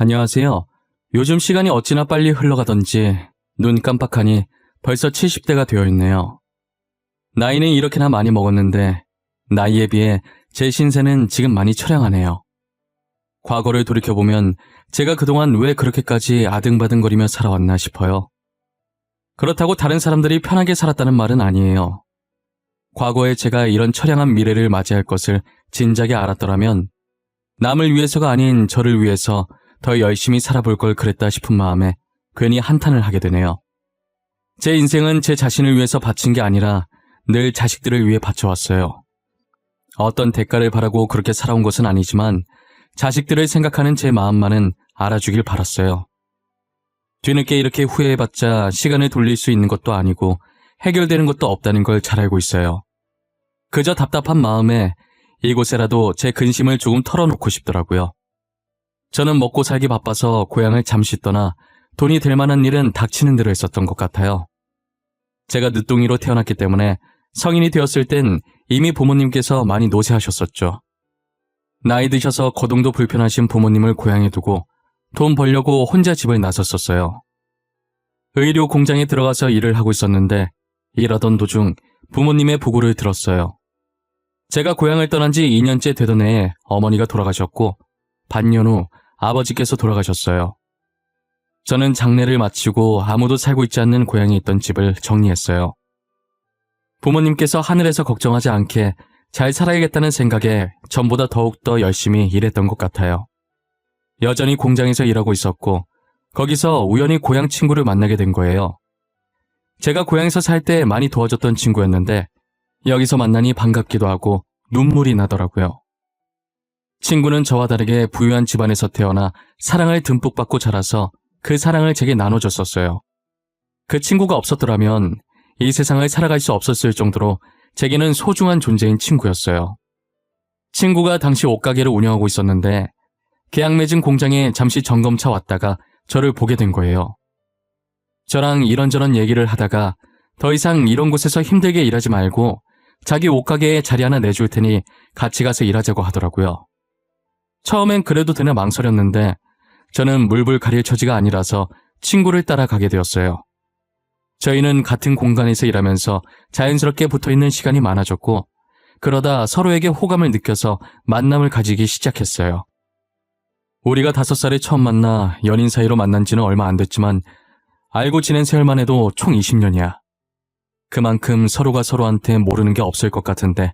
안녕하세요. 요즘 시간이 어찌나 빨리 흘러가던지 눈 깜빡하니 벌써 70대가 되어 있네요. 나이는 이렇게나 많이 먹었는데 나이에 비해 제 신세는 지금 많이 처량하네요. 과거를 돌이켜보면 제가 그동안 왜 그렇게까지 아등바등거리며 살아왔나 싶어요. 그렇다고 다른 사람들이 편하게 살았다는 말은 아니에요. 과거에 제가 이런 처량한 미래를 맞이할 것을 진작에 알았더라면 남을 위해서가 아닌 저를 위해서 더 열심히 살아볼 걸 그랬다 싶은 마음에 괜히 한탄을 하게 되네요. 제 인생은 제 자신을 위해서 바친 게 아니라 늘 자식들을 위해 바쳐왔어요. 어떤 대가를 바라고 그렇게 살아온 것은 아니지만 자식들을 생각하는 제 마음만은 알아주길 바랐어요. 뒤늦게 이렇게 후회해봤자 시간을 돌릴 수 있는 것도 아니고 해결되는 것도 없다는 걸 잘 알고 있어요. 그저 답답한 마음에 이곳에라도 제 근심을 조금 털어놓고 싶더라고요. 저는 먹고 살기 바빠서 고향을 잠시 떠나 돈이 될 만한 일은 닥치는 대로 했었던 것 같아요. 제가 늦둥이로 태어났기 때문에 성인이 되었을 땐 이미 부모님께서 많이 노쇠하셨었죠. 나이 드셔서 거동도 불편하신 부모님을 고향에 두고 돈 벌려고 혼자 집을 나섰었어요. 의료 공장에 들어가서 일을 하고 있었는데 일하던 도중 부모님의 부고를 들었어요. 제가 고향을 떠난 지 2년째 되던 해에 어머니가 돌아가셨고 반년 후 아버지께서 돌아가셨어요. 저는 장례를 마치고 아무도 살고 있지 않는 고향에 있던 집을 정리했어요. 부모님께서 하늘에서 걱정하지 않게 잘 살아야겠다는 생각에 전보다 더욱더 열심히 일했던 것 같아요. 여전히 공장에서 일하고 있었고 거기서 우연히 고향 친구를 만나게 된 거예요. 제가 고향에서 살 때 많이 도와줬던 친구였는데 여기서 만나니 반갑기도 하고 눈물이 나더라고요. 친구는 저와 다르게 부유한 집안에서 태어나 사랑을 듬뿍 받고 자라서 그 사랑을 제게 나눠줬었어요. 그 친구가 없었더라면 이 세상을 살아갈 수 없었을 정도로 제게는 소중한 존재인 친구였어요. 친구가 당시 옷가게를 운영하고 있었는데 계약 맺은 공장에 잠시 점검차 왔다가 저를 보게 된 거예요. 저랑 이런저런 얘기를 하다가 더 이상 이런 곳에서 힘들게 일하지 말고 자기 옷가게에 자리 하나 내줄 테니 같이 가서 일하자고 하더라고요. 처음엔 그래도 되나 망설였는데 저는 물불 가릴 처지가 아니라서 친구를 따라가게 되었어요. 저희는 같은 공간에서 일하면서 자연스럽게 붙어있는 시간이 많아졌고 그러다 서로에게 호감을 느껴서 만남을 가지기 시작했어요. 우리가 5살에 처음 만나 연인 사이로 만난 지는 얼마 안 됐지만 알고 지낸 세월만 해도 총 20년이야. 그만큼 서로가 서로한테 모르는 게 없을 것 같은데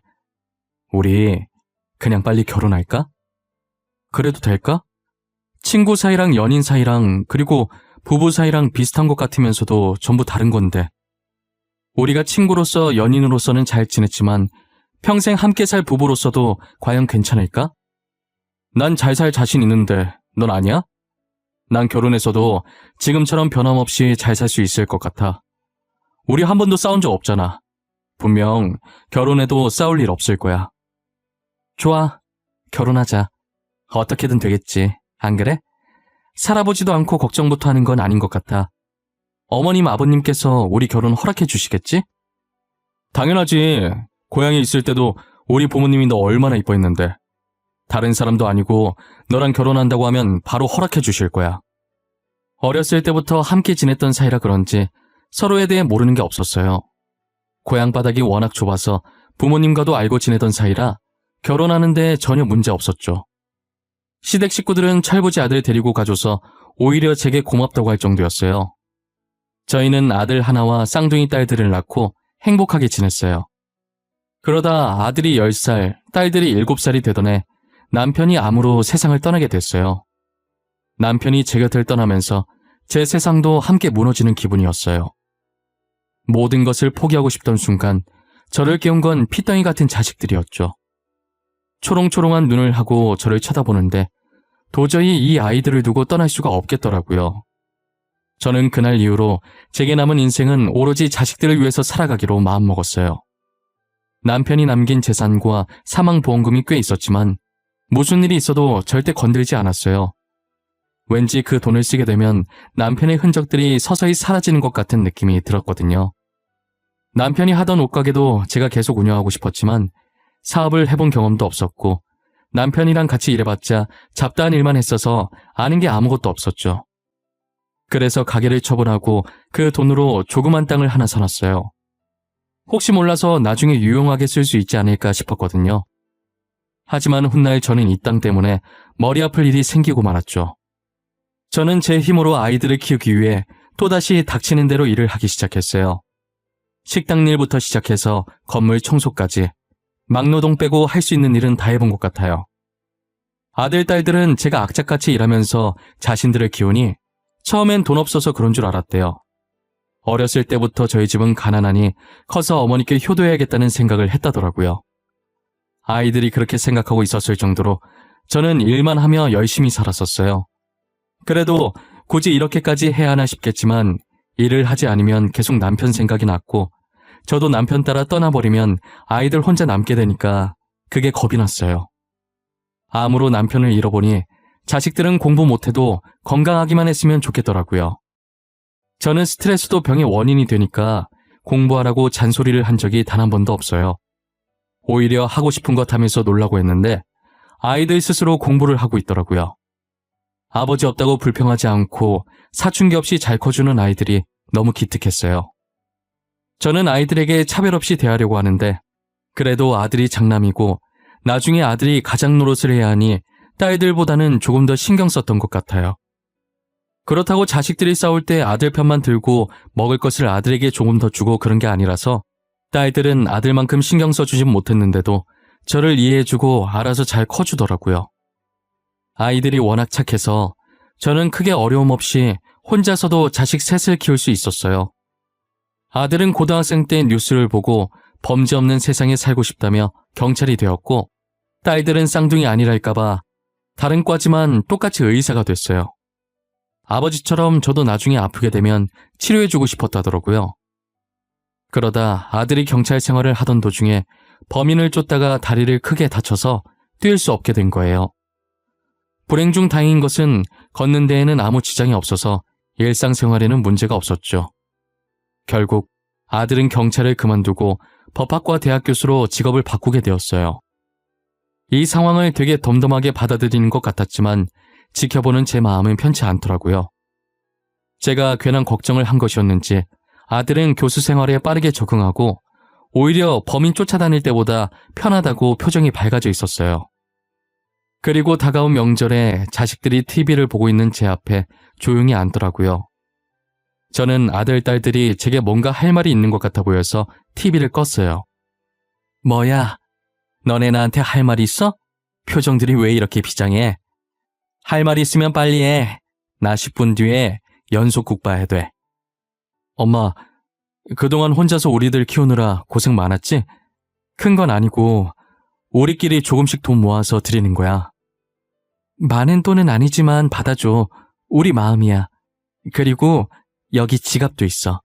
우리 그냥 빨리 결혼할까? 그래도 될까? 친구 사이랑 연인 사이랑 그리고 부부 사이랑 비슷한 것 같으면서도 전부 다른 건데 우리가 친구로서 연인으로서는 잘 지냈지만 평생 함께 살 부부로서도 과연 괜찮을까? 난 잘 살 자신 있는데 넌 아니야? 난 결혼해서도 지금처럼 변함없이 잘 살 수 있을 것 같아. 우리 한 번도 싸운 적 없잖아. 분명 결혼해도 싸울 일 없을 거야. 좋아, 결혼하자. 어떻게든 되겠지, 안 그래? 살아보지도 않고 걱정부터 하는 건 아닌 것 같아. 어머님, 아버님께서 우리 결혼 허락해 주시겠지? 당연하지. 고향에 있을 때도 우리 부모님이 너 얼마나 이뻐했는데. 다른 사람도 아니고 너랑 결혼한다고 하면 바로 허락해 주실 거야. 어렸을 때부터 함께 지냈던 사이라 그런지 서로에 대해 모르는 게 없었어요. 고향 바닥이 워낙 좁아서 부모님과도 알고 지내던 사이라 결혼하는데 전혀 문제 없었죠. 시댁 식구들은 철부지 아들 데리고 가줘서 오히려 제게 고맙다고 할 정도였어요. 저희는 아들 하나와 쌍둥이 딸들을 낳고 행복하게 지냈어요. 그러다 아들이 10살, 딸들이 7살이 되던 해 남편이 암으로 세상을 떠나게 됐어요. 남편이 제 곁을 떠나면서 제 세상도 함께 무너지는 기분이었어요. 모든 것을 포기하고 싶던 순간 저를 깨운 건 피덩이 같은 자식들이었죠. 초롱초롱한 눈을 하고 저를 쳐다보는데 도저히 이 아이들을 두고 떠날 수가 없겠더라고요. 저는 그날 이후로 제게 남은 인생은 오로지 자식들을 위해서 살아가기로 마음먹었어요. 남편이 남긴 재산과 사망보험금이 꽤 있었지만 무슨 일이 있어도 절대 건들지 않았어요. 왠지 그 돈을 쓰게 되면 남편의 흔적들이 서서히 사라지는 것 같은 느낌이 들었거든요. 남편이 하던 옷가게도 제가 계속 운영하고 싶었지만 사업을 해본 경험도 없었고 남편이랑 같이 일해봤자 잡다한 일만 했어서 아는 게 아무것도 없었죠. 그래서 가게를 처분하고 그 돈으로 조그만 땅을 하나 사놨어요. 혹시 몰라서 나중에 유용하게 쓸 수 있지 않을까 싶었거든요. 하지만 훗날 저는 이 땅 때문에 머리 아플 일이 생기고 말았죠. 저는 제 힘으로 아이들을 키우기 위해 또다시 닥치는 대로 일을 하기 시작했어요. 식당 일부터 시작해서 건물 청소까지 막노동 빼고 할 수 있는 일은 다 해본 것 같아요. 아들, 딸들은 제가 악착같이 일하면서 자신들을 키우니 처음엔 돈 없어서 그런 줄 알았대요. 어렸을 때부터 저희 집은 가난하니 커서 어머니께 효도해야겠다는 생각을 했다더라고요. 아이들이 그렇게 생각하고 있었을 정도로 저는 일만 하며 열심히 살았었어요. 그래도 굳이 이렇게까지 해야 하나 싶겠지만 일을 하지 않으면 계속 남편 생각이 났고 저도 남편 따라 떠나버리면 아이들 혼자 남게 되니까 그게 겁이 났어요. 암으로 남편을 잃어보니 자식들은 공부 못해도 건강하기만 했으면 좋겠더라고요. 저는 스트레스도 병의 원인이 되니까 공부하라고 잔소리를 한 적이 단 한 번도 없어요. 오히려 하고 싶은 것 하면서 놀라고 했는데 아이들 스스로 공부를 하고 있더라고요. 아버지 없다고 불평하지 않고 사춘기 없이 잘 커주는 아이들이 너무 기특했어요. 저는 아이들에게 차별 없이 대하려고 하는데 그래도 아들이 장남이고 나중에 아들이 가장 노릇을 해야 하니 딸들보다는 조금 더 신경 썼던 것 같아요. 그렇다고 자식들이 싸울 때 아들 편만 들고 먹을 것을 아들에게 조금 더 주고 그런 게 아니라서 딸들은 아들만큼 신경 써주진 못했는데도 저를 이해해주고 알아서 잘 커주더라고요. 아이들이 워낙 착해서 저는 크게 어려움 없이 혼자서도 자식 셋을 키울 수 있었어요. 아들은 고등학생 때 뉴스를 보고 범죄 없는 세상에 살고 싶다며 경찰이 되었고 딸들은 쌍둥이 아니랄까봐 다른 과지만 똑같이 의사가 됐어요. 아버지처럼 저도 나중에 아프게 되면 치료해주고 싶었다더라고요. 그러다 아들이 경찰 생활을 하던 도중에 범인을 쫓다가 다리를 크게 다쳐서 뛸 수 없게 된 거예요. 불행 중 다행인 것은 걷는 데에는 아무 지장이 없어서 일상생활에는 문제가 없었죠. 결국 아들은 경찰을 그만두고 법학과 대학 교수로 직업을 바꾸게 되었어요. 이 상황을 되게 덤덤하게 받아들이는 것 같았지만 지켜보는 제 마음은 편치 않더라고요. 제가 괜한 걱정을 한 것이었는지 아들은 교수 생활에 빠르게 적응하고 오히려 범인 쫓아다닐 때보다 편하다고 표정이 밝아져 있었어요. 그리고 다가온 명절에 자식들이 TV를 보고 있는 제 앞에 조용히 앉더라고요. 저는 아들, 딸들이 제게 뭔가 할 말이 있는 것 같아 보여서 TV를 껐어요. 뭐야? 너네 나한테 할 말이 있어? 표정들이 왜 이렇게 비장해? 할 말 있으면 빨리 해. 나 10분 뒤에 연속극 봐야 돼. 엄마, 그동안 혼자서 우리들 키우느라 고생 많았지? 큰 건 아니고 우리끼리 조금씩 돈 모아서 드리는 거야. 많은 돈은 아니지만 받아줘. 우리 마음이야. 그리고 여기 지갑도 있어.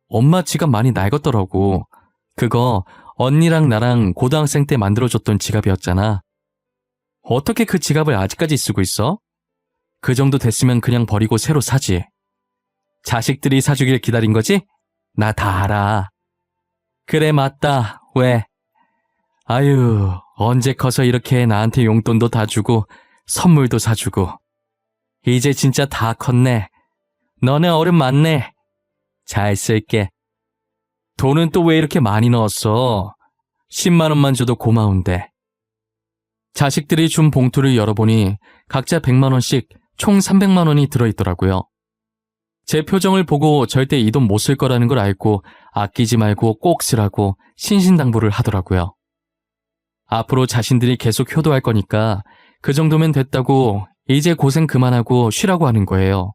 엄마 지갑 많이 낡았더라고. 그거 언니랑 나랑 고등학생 때 만들어줬던 지갑이었잖아. 어떻게 그 지갑을 아직까지 쓰고 있어? 그 정도 됐으면 그냥 버리고 새로 사지. 자식들이 사주길 기다린 거지? 나 다 알아. 그래, 맞다. 왜? 아유, 언제 커서 이렇게 나한테 용돈도 다 주고 선물도 사주고. 이제 진짜 다 컸네. 너네 어른 많네. 잘 쓸게. 돈은 또 왜 이렇게 많이 넣었어? 10만 원만 줘도 고마운데. 자식들이 준 봉투를 열어보니 각자 100만 원씩 총 300만 원이 들어있더라고요. 제 표정을 보고 절대 이 돈 못 쓸 거라는 걸 알고 아끼지 말고 꼭 쓰라고 신신당부를 하더라고요. 앞으로 자신들이 계속 효도할 거니까 그 정도면 됐다고 이제 고생 그만하고 쉬라고 하는 거예요.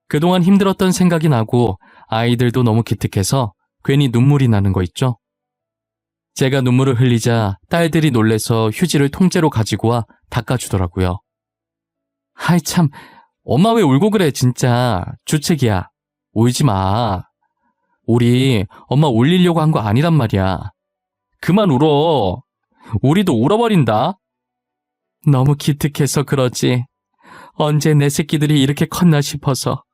그동안 힘들었던 생각이 나고 아이들도 너무 기특해서 괜히 눈물이 나는 거 있죠? 제가 눈물을 흘리자 딸들이 놀래서 휴지를 통째로 가지고 와 닦아주더라고요. 아이 참, 엄마 왜 울고 그래 진짜. 주책이야. 울지 마. 우리 엄마 울리려고 한 거 아니란 말이야. 그만 울어. 우리도 울어버린다. 너무 기특해서 그러지. 언제 내 새끼들이 이렇게 컸나 싶어서.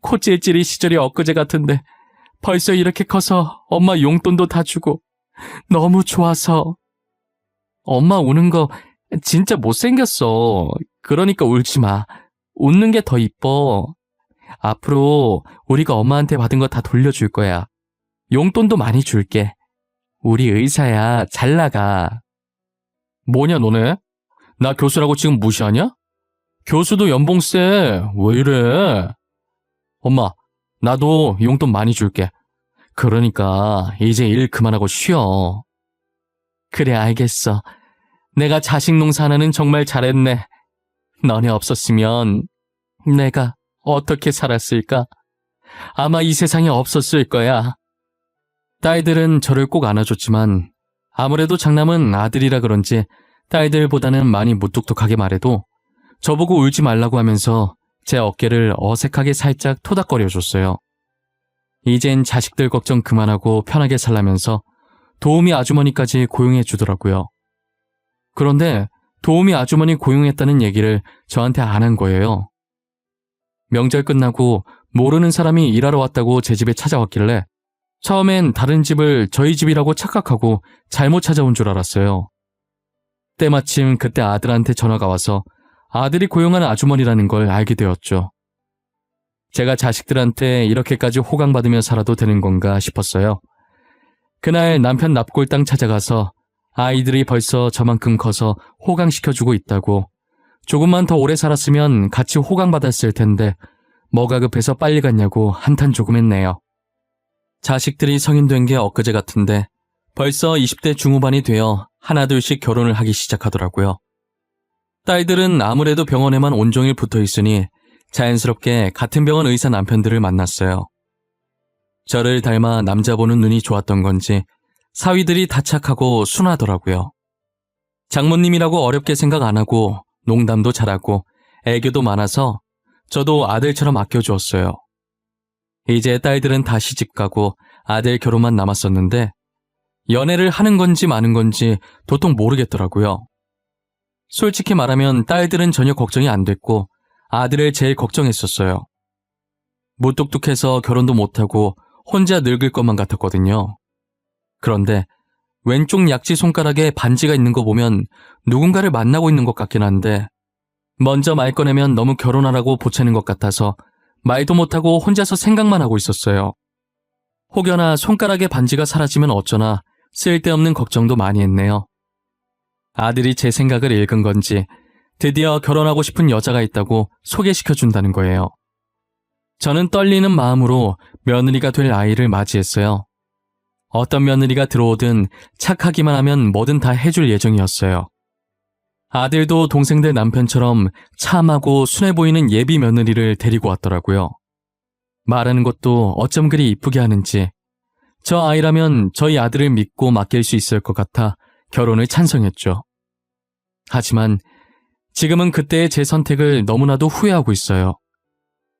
코 찔찔이 시절이 엊그제 같은데 벌써 이렇게 커서 엄마 용돈도 다 주고 너무 좋아서. 엄마 우는 거 진짜 못생겼어. 그러니까 울지 마. 웃는 게 더 이뻐. 앞으로 우리가 엄마한테 받은 거 다 돌려줄 거야. 용돈도 많이 줄게. 우리 의사야. 잘 나가. 뭐냐 너네? 나 교수라고 지금 무시하냐? 교수도 연봉 세. 왜 이래? 엄마, 나도 용돈 많이 줄게. 그러니까 이제 일 그만하고 쉬어. 그래, 알겠어. 내가 자식 농사하는 정말 잘했네. 너네 없었으면 내가 어떻게 살았을까? 아마 이 세상에 없었을 거야. 딸들은 저를 꼭 안아줬지만 아무래도 장남은 아들이라 그런지 딸들보다는 많이 무뚝뚝하게 말해도 저보고 울지 말라고 하면서 제 어깨를 어색하게 살짝 토닥거려줬어요. 이젠 자식들 걱정 그만하고 편하게 살라면서 도우미 아주머니까지 고용해 주더라고요. 그런데 도우미 아주머니 고용했다는 얘기를 저한테 안 한 거예요. 명절 끝나고 모르는 사람이 일하러 왔다고 제 집에 찾아왔길래 처음엔 다른 집을 저희 집이라고 착각하고 잘못 찾아온 줄 알았어요. 때마침 그때 아들한테 전화가 와서 아들이 고용한 아주머니라는 걸 알게 되었죠. 제가 자식들한테 이렇게까지 호강받으며 살아도 되는 건가 싶었어요. 그날 남편 납골당 찾아가서 아이들이 벌써 저만큼 커서 호강시켜주고 있다고, 조금만 더 오래 살았으면 같이 호강받았을 텐데 뭐가 급해서 빨리 갔냐고 한탄 조금 했네요. 자식들이 성인된 게 엊그제 같은데 벌써 20대 중후반이 되어 하나둘씩 결혼을 하기 시작하더라고요. 딸들은 아무래도 병원에만 온종일 붙어 있으니 자연스럽게 같은 병원 의사 남편들을 만났어요. 저를 닮아 남자 보는 눈이 좋았던 건지 사위들이 다 착하고 순하더라고요. 장모님이라고 어렵게 생각 안 하고 농담도 잘하고 애교도 많아서 저도 아들처럼 아껴주었어요. 이제 딸들은 다 시집가고 아들 결혼만 남았었는데 연애를 하는 건지 마는 건지 도통 모르겠더라고요. 솔직히 말하면 딸들은 전혀 걱정이 안 됐고 아들을 제일 걱정했었어요. 무뚝뚝해서 결혼도 못하고 혼자 늙을 것만 같았거든요. 그런데 왼쪽 약지 손가락에 반지가 있는 거 보면 누군가를 만나고 있는 것 같긴 한데 먼저 말 꺼내면 너무 결혼하라고 보채는 것 같아서 말도 못하고 혼자서 생각만 하고 있었어요. 혹여나 손가락에 반지가 사라지면 어쩌나 쓸데없는 걱정도 많이 했네요. 아들이 제 생각을 읽은 건지 드디어 결혼하고 싶은 여자가 있다고 소개시켜준다는 거예요. 저는 떨리는 마음으로 며느리가 될 아이를 맞이했어요. 어떤 며느리가 들어오든 착하기만 하면 뭐든 다 해줄 예정이었어요. 아들도 동생들 남편처럼 참하고 순해 보이는 예비 며느리를 데리고 왔더라고요. 말하는 것도 어쩜 그리 이쁘게 하는지 저 아이라면 저희 아들을 믿고 맡길 수 있을 것 같아 결혼을 찬성했죠. 하지만 지금은 그때의 제 선택을 너무나도 후회하고 있어요.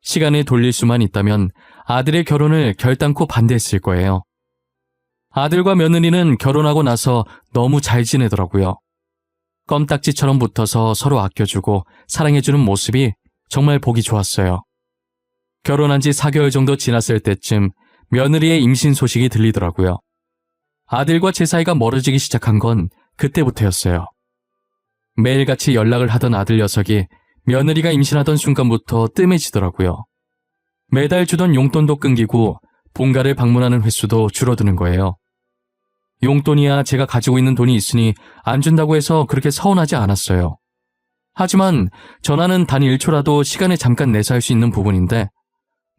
시간을 돌릴 수만 있다면 아들의 결혼을 결단코 반대했을 거예요. 아들과 며느리는 결혼하고 나서 너무 잘 지내더라고요. 껌딱지처럼 붙어서 서로 아껴주고 사랑해주는 모습이 정말 보기 좋았어요. 결혼한 지 4개월 정도 지났을 때쯤 며느리의 임신 소식이 들리더라고요. 아들과 제 사이가 멀어지기 시작한 건 그때부터였어요. 매일같이 연락을 하던 아들 녀석이 며느리가 임신하던 순간부터 뜸해지더라고요. 매달 주던 용돈도 끊기고 본가를 방문하는 횟수도 줄어드는 거예요. 용돈이야 제가 가지고 있는 돈이 있으니 안 준다고 해서 그렇게 서운하지 않았어요. 하지만 전화는 단 1초라도 시간을 잠깐 내서 할 수 있는 부분인데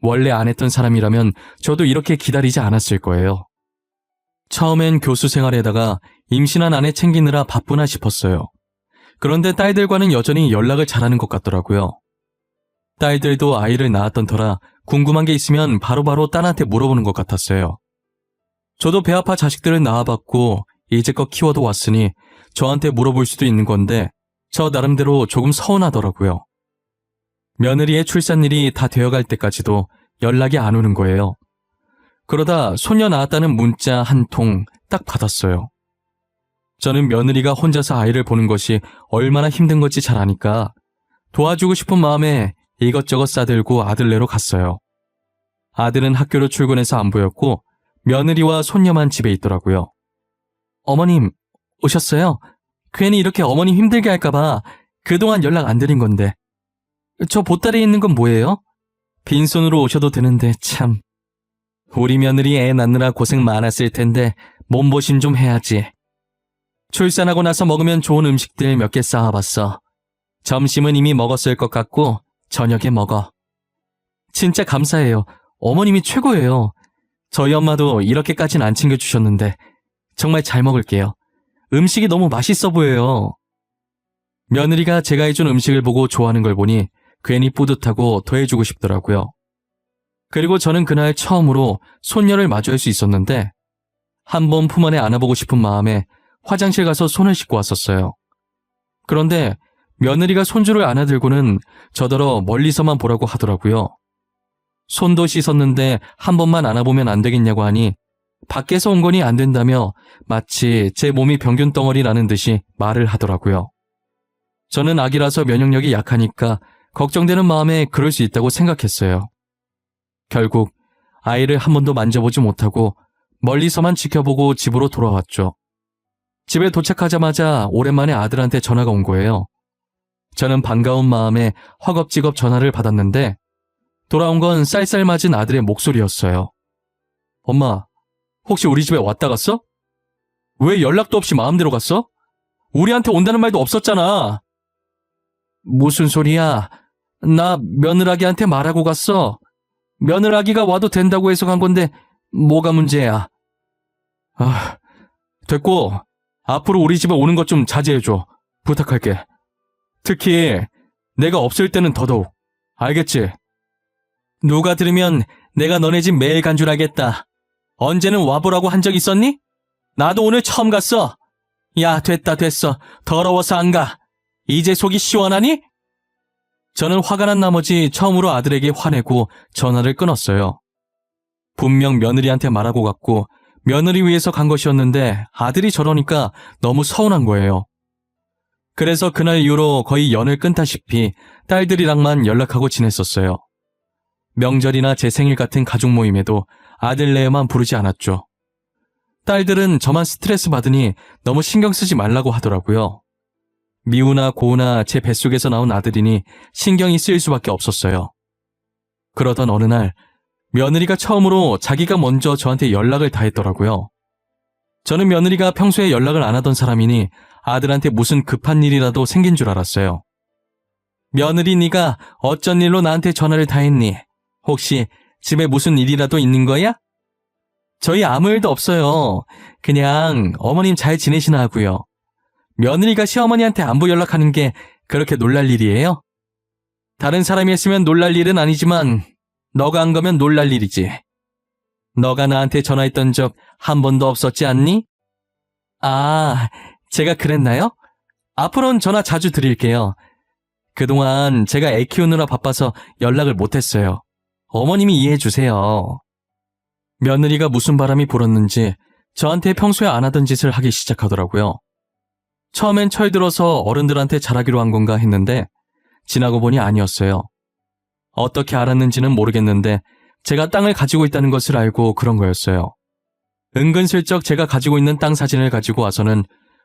원래 안 했던 사람이라면 저도 이렇게 기다리지 않았을 거예요. 처음엔 교수 생활에다가 임신한 아내 챙기느라 바쁘나 싶었어요. 그런데 딸들과는 여전히 연락을 잘하는 것 같더라고요. 딸들도 아이를 낳았던 터라 궁금한 게 있으면 바로바로 딸한테 물어보는 것 같았어요. 저도 배 아파 자식들을 낳아봤고 이제껏 키워도 왔으니 저한테 물어볼 수도 있는 건데 저 나름대로 조금 서운하더라고요. 며느리의 출산일이 다 되어갈 때까지도 연락이 안 오는 거예요. 그러다 소녀 낳았다는 문자 한 통 딱 받았어요. 저는 며느리가 혼자서 아이를 보는 것이 얼마나 힘든 건지 잘 아니까 도와주고 싶은 마음에 이것저것 싸들고 아들네로 갔어요. 아들은 학교로 출근해서 안 보였고 며느리와 손녀만 집에 있더라고요. 어머님, 오셨어요? 괜히 이렇게 어머님 힘들게 할까봐 그동안 연락 안 드린 건데. 저 보따리에 있는 건 뭐예요? 빈손으로 오셔도 되는데 참. 우리 며느리 애 낳느라 고생 많았을 텐데 몸보신 좀 해야지. 출산하고 나서 먹으면 좋은 음식들 몇 개 쌓아봤어. 점심은 이미 먹었을 것 같고 저녁에 먹어. 진짜 감사해요. 어머님이 최고예요. 저희 엄마도 이렇게까진 안 챙겨주셨는데 정말 잘 먹을게요. 음식이 너무 맛있어 보여요. 며느리가 제가 해준 음식을 보고 좋아하는 걸 보니 괜히 뿌듯하고 더 해주고 싶더라고요. 그리고 저는 그날 처음으로 손녀를 마주할 수 있었는데 한번 품 안에 안아보고 싶은 마음에 화장실 가서 손을 씻고 왔었어요. 그런데 며느리가 손주를 안아들고는 저더러 멀리서만 보라고 하더라고요. 손도 씻었는데 한 번만 안아보면 안 되겠냐고 하니 밖에서 온 거니 안 된다며 마치 제 몸이 병균 덩어리라는 듯이 말을 하더라고요. 저는 아기라서 면역력이 약하니까 걱정되는 마음에 그럴 수 있다고 생각했어요. 결국 아이를 한 번도 만져보지 못하고 멀리서만 지켜보고 집으로 돌아왔죠. 집에 도착하자마자 오랜만에 아들한테 전화가 온 거예요. 저는 반가운 마음에 허겁지겁 전화를 받았는데 돌아온 건 쌀쌀맞은 아들의 목소리였어요. 엄마, 혹시 우리 집에 왔다 갔어? 왜 연락도 없이 마음대로 갔어? 우리한테 온다는 말도 없었잖아. 무슨 소리야? 나 며느라기한테 말하고 갔어. 며느라기가 와도 된다고 해서 간 건데 뭐가 문제야? 아, 됐고 앞으로 우리 집에 오는 것 좀 자제해줘. 부탁할게. 특히 내가 없을 때는 더더욱. 알겠지? 누가 들으면 내가 너네 집 매일 간 줄 알겠다. 언제는 와보라고 한 적 있었니? 나도 오늘 처음 갔어. 야, 됐어. 더러워서 안 가. 이제 속이 시원하니? 저는 화가 난 나머지 처음으로 아들에게 화내고 전화를 끊었어요. 분명 며느리한테 말하고 갔고 며느리 위해서 간 것이었는데 아들이 저러니까 너무 서운한 거예요. 그래서 그날 이후로 거의 연을 끊다시피 딸들이랑만 연락하고 지냈었어요. 명절이나 제 생일 같은 가족 모임에도 아들네만 부르지 않았죠. 딸들은 저만 스트레스 받으니 너무 신경 쓰지 말라고 하더라고요. 미우나 고우나 제 뱃속에서 나온 아들이니 신경이 쓰일 수밖에 없었어요. 그러던 어느 날 며느리가 처음으로 자기가 먼저 저한테 연락을 다 했더라고요. 저는 며느리가 평소에 연락을 안 하던 사람이니 아들한테 무슨 급한 일이라도 생긴 줄 알았어요. 며느리 네가 어쩐 일로 나한테 전화를 다 했니? 혹시 집에 무슨 일이라도 있는 거야? 저희 아무 일도 없어요. 그냥 어머님 잘 지내시나 하고요. 며느리가 시어머니한테 안부 연락하는 게 그렇게 놀랄 일이에요? 다른 사람이 했으면 놀랄 일은 아니지만 너가 한 거면 놀랄 일이지. 너가 나한테 전화했던 적 한 번도 없었지 않니? 아, 제가 그랬나요? 앞으로는 전화 자주 드릴게요. 그동안 제가 애 키우느라 바빠서 연락을 못했어요. 어머님이 이해해 주세요. 며느리가 무슨 바람이 불었는지 저한테 평소에 안 하던 짓을 하기 시작하더라고요. 처음엔 철들어서 어른들한테 잘하기로 한 건가 했는데 지나고 보니 아니었어요. 어떻게 알았는지는 모르겠는데 제가 땅을 가지고 있다는 것을 알고 그런 거였어요. 은근슬쩍 제가 가지고 있는 땅 사진을 가지고 와서는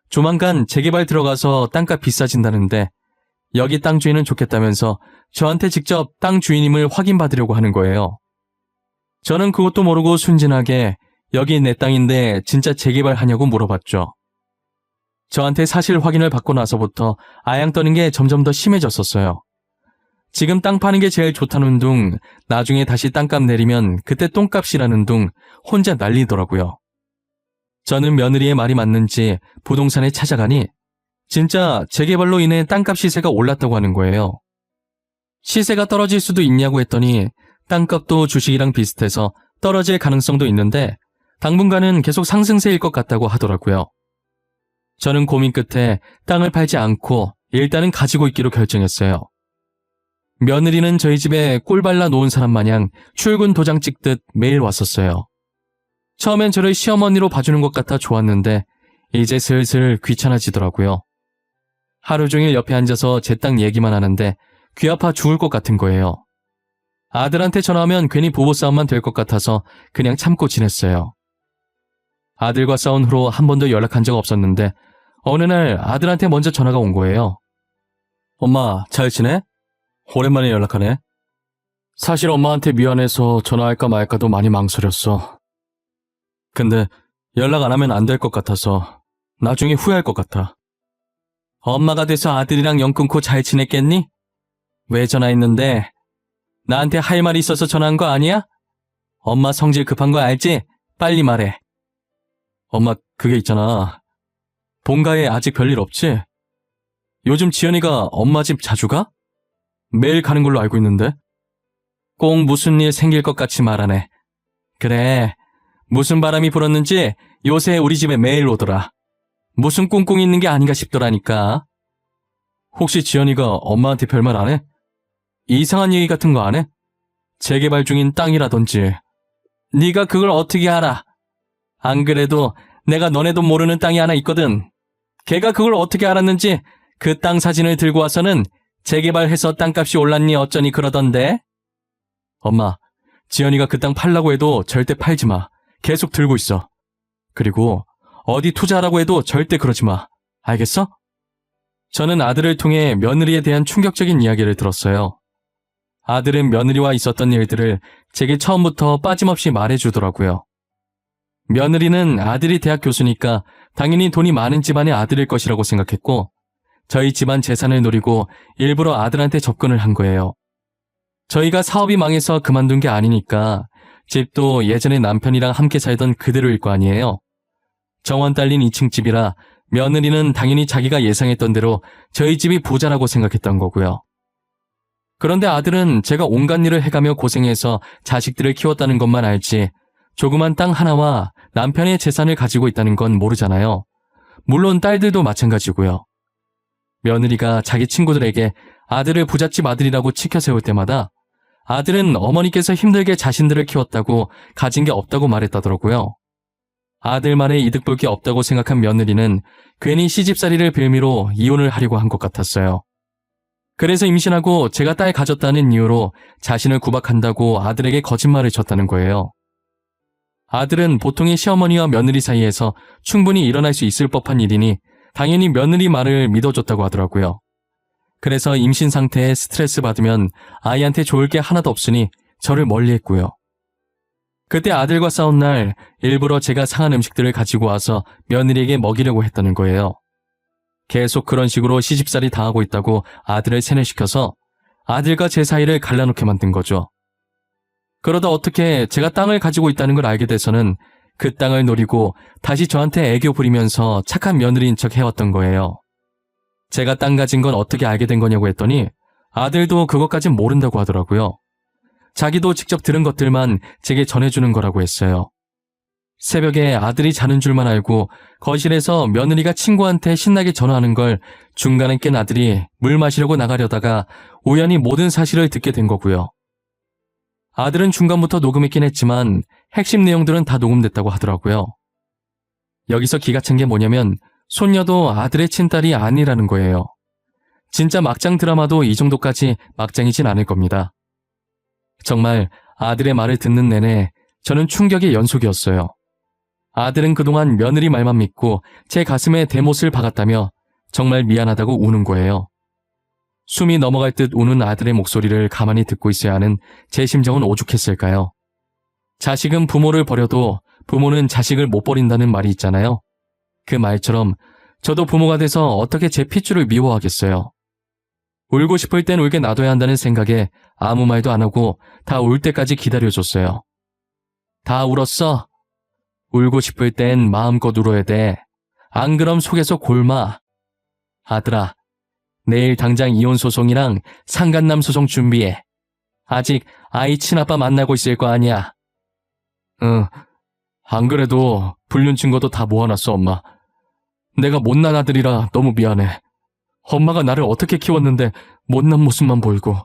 조만간 재개발 들어가서 땅값 비싸진다는데 여기 땅 주인은 좋겠다면서 저한테 직접 땅 주인임을 확인받으려고 하는 거예요. 저는 그것도 모르고 순진하게 여기 내 땅인데 진짜 재개발하냐고 물어봤죠. 저한테 사실 확인을 받고 나서부터 아양 떠는 게 점점 더 심해졌었어요. 지금 땅 파는 게 제일 좋다는 둥, 나중에 다시 땅값 내리면 그때 똥값이라는 둥 혼자 난리더라고요. 저는 며느리의 말이 맞는지 부동산에 찾아가니 진짜 재개발로 인해 땅값 시세가 올랐다고 하는 거예요. 시세가 떨어질 수도 있냐고 했더니 땅값도 주식이랑 비슷해서 떨어질 가능성도 있는데 당분간은 계속 상승세일 것 같다고 하더라고요. 저는 고민 끝에 땅을 팔지 않고 일단은 가지고 있기로 결정했어요. 며느리는 저희 집에 꿀 발라 놓은 사람 마냥 출근 도장 찍듯 매일 왔었어요. 처음엔 저를 시어머니로 봐주는 것 같아 좋았는데 이제 슬슬 귀찮아지더라고요. 하루 종일 옆에 앉아서 제 땅 얘기만 하는데 귀 아파 죽을 것 같은 거예요. 아들한테 전화하면 괜히 부부싸움만 될 것 같아서 그냥 참고 지냈어요. 아들과 싸운 후로 한 번도 연락한 적 없었는데 어느 날 아들한테 먼저 전화가 온 거예요. 엄마, 잘 지내? 오랜만에 연락하네. 사실 엄마한테 미안해서 전화할까 말까도 많이 망설였어. 근데 연락 안 하면 안 될 것 같아서 나중에 후회할 것 같아. 엄마가 돼서 아들이랑 연 끊고 잘 지냈겠니? 왜 전화했는데? 나한테 할 말이 있어서 전화한 거 아니야? 엄마 성질 급한 거 알지? 빨리 말해. 엄마, 그게 있잖아. 본가에 아직 별일 없지? 요즘 지연이가 엄마 집 자주 가? 매일 가는 걸로 알고 있는데. 꼭 무슨 일 생길 것 같이 말하네. 그래, 무슨 바람이 불었는지 요새 우리 집에 매일 오더라. 무슨 꿍꿍이 있는 게 아닌가 싶더라니까. 혹시 지연이가 엄마한테 별말 안 해? 이상한 얘기 같은 거 안 해? 재개발 중인 땅이라든지. 네가 그걸 어떻게 알아? 안 그래도 내가 너네도 모르는 땅이 하나 있거든. 걔가 그걸 어떻게 알았는지 그 땅 사진을 들고 와서는 재개발해서 땅값이 올랐니 어쩌니 그러던데. 엄마, 지연이가 그 땅 팔라고 해도 절대 팔지 마. 계속 들고 있어. 그리고 어디 투자하라고 해도 절대 그러지 마. 알겠어? 저는 아들을 통해 며느리에 대한 충격적인 이야기를 들었어요. 아들은 며느리와 있었던 일들을 제게 처음부터 빠짐없이 말해주더라고요. 며느리는 아들이 대학 교수니까 당연히 돈이 많은 집안의 아들일 것이라고 생각했고, 저희 집안 재산을 노리고 일부러 아들한테 접근을 한 거예요. 저희가 사업이 망해서 그만둔 게 아니니까 집도 예전에 남편이랑 함께 살던 그대로일 거 아니에요. 정원 딸린 2층 집이라 며느리는 당연히 자기가 예상했던 대로 저희 집이 부자라고 생각했던 거고요. 그런데 아들은 제가 온갖 일을 해가며 고생해서 자식들을 키웠다는 것만 알지 조그만 땅 하나와 남편의 재산을 가지고 있다는 건 모르잖아요. 물론 딸들도 마찬가지고요. 며느리가 자기 친구들에게 아들을 부잣집 아들이라고 치켜 세울 때마다 아들은 어머니께서 힘들게 자신들을 키웠다고 가진 게 없다고 말했다더라고요. 아들만의 이득 볼 게 없다고 생각한 며느리는 괜히 시집살이를 빌미로 이혼을 하려고 한 것 같았어요. 그래서 임신하고 제가 딸 가졌다는 이유로 자신을 구박한다고 아들에게 거짓말을 쳤다는 거예요. 아들은 보통의 시어머니와 며느리 사이에서 충분히 일어날 수 있을 법한 일이니 당연히 며느리 말을 믿어줬다고 하더라고요. 그래서 임신 상태에 스트레스 받으면 아이한테 좋을 게 하나도 없으니 저를 멀리했고요. 그때 아들과 싸운 날 일부러 제가 상한 음식들을 가지고 와서 며느리에게 먹이려고 했다는 거예요. 계속 그런 식으로 시집살이 당하고 있다고 아들을 세뇌시켜서 아들과 제 사이를 갈라놓게 만든 거죠. 그러다 어떻게 제가 땅을 가지고 있다는 걸 알게 돼서는 그 땅을 노리고 다시 저한테 애교 부리면서 착한 며느리인 척 해왔던 거예요. 제가 땅 가진 건 어떻게 알게 된 거냐고 했더니 아들도 그것까진 모른다고 하더라고요. 자기도 직접 들은 것들만 제게 전해주는 거라고 했어요. 새벽에 아들이 자는 줄만 알고 거실에서 며느리가 친구한테 신나게 전화하는 걸 중간에 깬 아들이 물 마시려고 나가려다가 우연히 모든 사실을 듣게 된 거고요. 아들은 중간부터 녹음했긴 했지만 핵심 내용들은 다 녹음됐다고 하더라고요. 여기서 기가 찬 게 뭐냐면 손녀도 아들의 친딸이 아니라는 거예요. 진짜 막장 드라마도 이 정도까지 막장이진 않을 겁니다. 정말 아들의 말을 듣는 내내 저는 충격의 연속이었어요. 아들은 그동안 며느리 말만 믿고 제 가슴에 대못을 박았다며 정말 미안하다고 우는 거예요. 숨이 넘어갈 듯 우는 아들의 목소리를 가만히 듣고 있어야 하는 제 심정은 오죽했을까요? 자식은 부모를 버려도 부모는 자식을 못 버린다는 말이 있잖아요. 그 말처럼 저도 부모가 돼서 어떻게 제 핏줄을 미워하겠어요. 울고 싶을 땐 울게 놔둬야 한다는 생각에 아무 말도 안 하고 다 울 때까지 기다려줬어요. 다 울었어? 울고 싶을 땐 마음껏 울어야 돼. 안 그럼 속에서 골마. 아들아, 내일 당장 이혼 소송이랑 상간남 소송 준비해. 아직 아이 친아빠 만나고 있을 거 아니야. 응, 안 그래도 불륜 증거도 다 모아놨어, 엄마. 내가 못난 아들이라 너무 미안해. 엄마가 나를 어떻게 키웠는데 못난 모습만 보이고.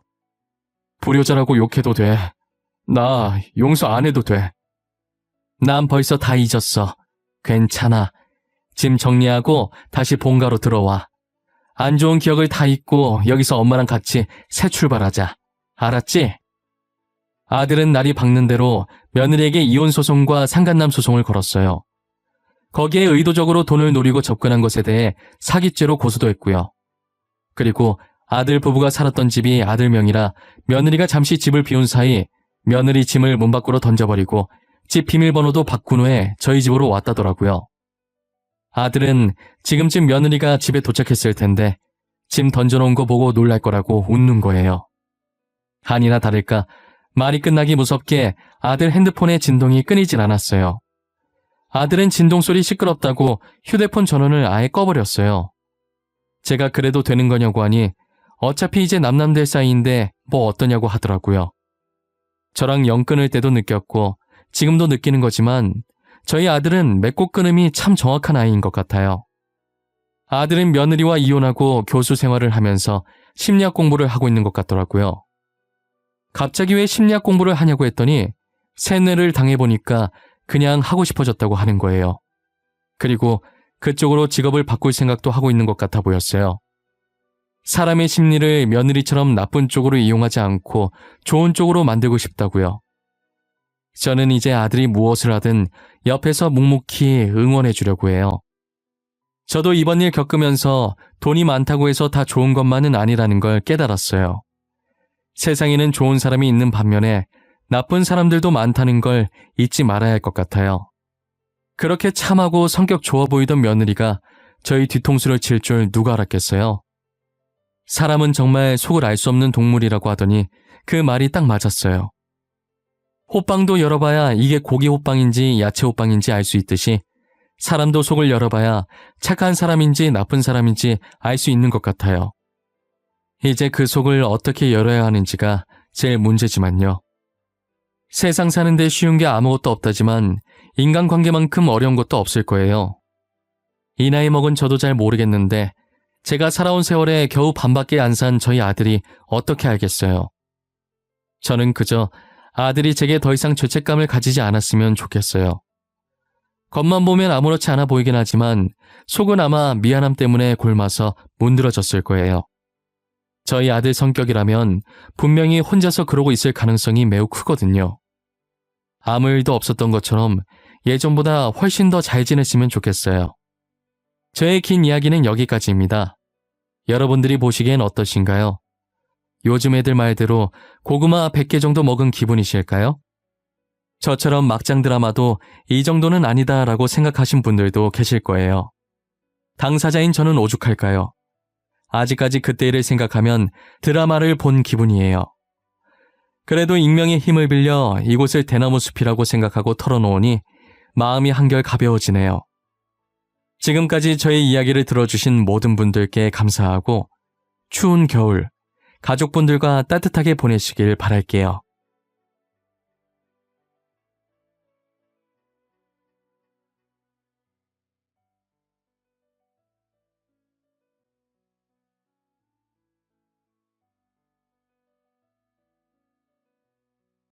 불효자라고 욕해도 돼. 나 용서 안 해도 돼. 난 벌써 다 잊었어. 괜찮아. 짐 정리하고 다시 본가로 들어와. 안 좋은 기억을 다 잊고 여기서 엄마랑 같이 새 출발하자. 알았지? 아들은 날이 밝는 대로 며느리에게 이혼 소송과 상간남 소송을 걸었어요. 거기에 의도적으로 돈을 노리고 접근한 것에 대해 사기죄로 고소도 했고요. 그리고 아들 부부가 살았던 집이 아들 명이라 며느리가 잠시 집을 비운 사이 며느리 짐을 문 밖으로 던져버리고 집 비밀번호도 바꾼 후에 저희 집으로 왔다더라고요. 아들은 지금쯤 며느리가 집에 도착했을 텐데 짐 던져놓은 거 보고 놀랄 거라고 웃는 거예요. 아니나 다를까 말이 끝나기 무섭게 아들 핸드폰의 진동이 끊이질 않았어요. 아들은 진동소리 시끄럽다고 휴대폰 전원을 아예 꺼버렸어요. 제가 그래도 되는 거냐고 하니 어차피 이제 남남될 사이인데 뭐 어떠냐고 하더라고요. 저랑 영 끊을 때도 느꼈고 지금도 느끼는 거지만 저희 아들은 맺고 끊음이 참 정확한 아이인 것 같아요. 아들은 며느리와 이혼하고 교수 생활을 하면서 심리학 공부를 하고 있는 것 같더라고요. 갑자기 왜 심리학 공부를 하냐고 했더니 세뇌를 당해보니까 그냥 하고 싶어졌다고 하는 거예요. 그리고 그쪽으로 직업을 바꿀 생각도 하고 있는 것 같아 보였어요. 사람의 심리를 며느리처럼 나쁜 쪽으로 이용하지 않고 좋은 쪽으로 만들고 싶다고요. 저는 이제 아들이 무엇을 하든 옆에서 묵묵히 응원해 주려고 해요. 저도 이번 일 겪으면서 돈이 많다고 해서 다 좋은 것만은 아니라는 걸 깨달았어요. 세상에는 좋은 사람이 있는 반면에 나쁜 사람들도 많다는 걸 잊지 말아야 할 것 같아요. 그렇게 참하고 성격 좋아 보이던 며느리가 저희 뒤통수를 칠 줄 누가 알았겠어요? 사람은 정말 속을 알 수 없는 동물이라고 하더니 그 말이 딱 맞았어요. 호빵도 열어봐야 이게 고기 호빵인지 야채 호빵인지 알 수 있듯이 사람도 속을 열어봐야 착한 사람인지 나쁜 사람인지 알 수 있는 것 같아요. 이제 그 속을 어떻게 열어야 하는지가 제일 문제지만요. 세상 사는데 쉬운 게 아무것도 없다지만 인간관계만큼 어려운 것도 없을 거예요. 이 나이 먹은 저도 잘 모르겠는데 제가 살아온 세월에 겨우 반밖에 안 산 저희 아들이 어떻게 알겠어요. 저는 그저 아들이 제게 더 이상 죄책감을 가지지 않았으면 좋겠어요. 겉만 보면 아무렇지 않아 보이긴 하지만 속은 아마 미안함 때문에 골마서 문드러졌을 거예요. 저희 아들 성격이라면 분명히 혼자서 그러고 있을 가능성이 매우 크거든요. 아무 일도 없었던 것처럼 예전보다 훨씬 더 잘 지냈으면 좋겠어요. 저의 긴 이야기는 여기까지입니다. 여러분들이 보시기엔 어떠신가요? 요즘 애들 말대로 고구마 100개 정도 먹은 기분이실까요? 저처럼 막장 드라마도 이 정도는 아니다라고 생각하신 분들도 계실 거예요. 당사자인 저는 오죽할까요? 아직까지 그때 일을 생각하면 드라마를 본 기분이에요. 그래도 익명의 힘을 빌려 이곳을 대나무 숲이라고 생각하고 털어놓으니 마음이 한결 가벼워지네요. 지금까지 저의 이야기를 들어주신 모든 분들께 감사하고 추운 겨울 가족분들과 따뜻하게 보내시길 바랄게요.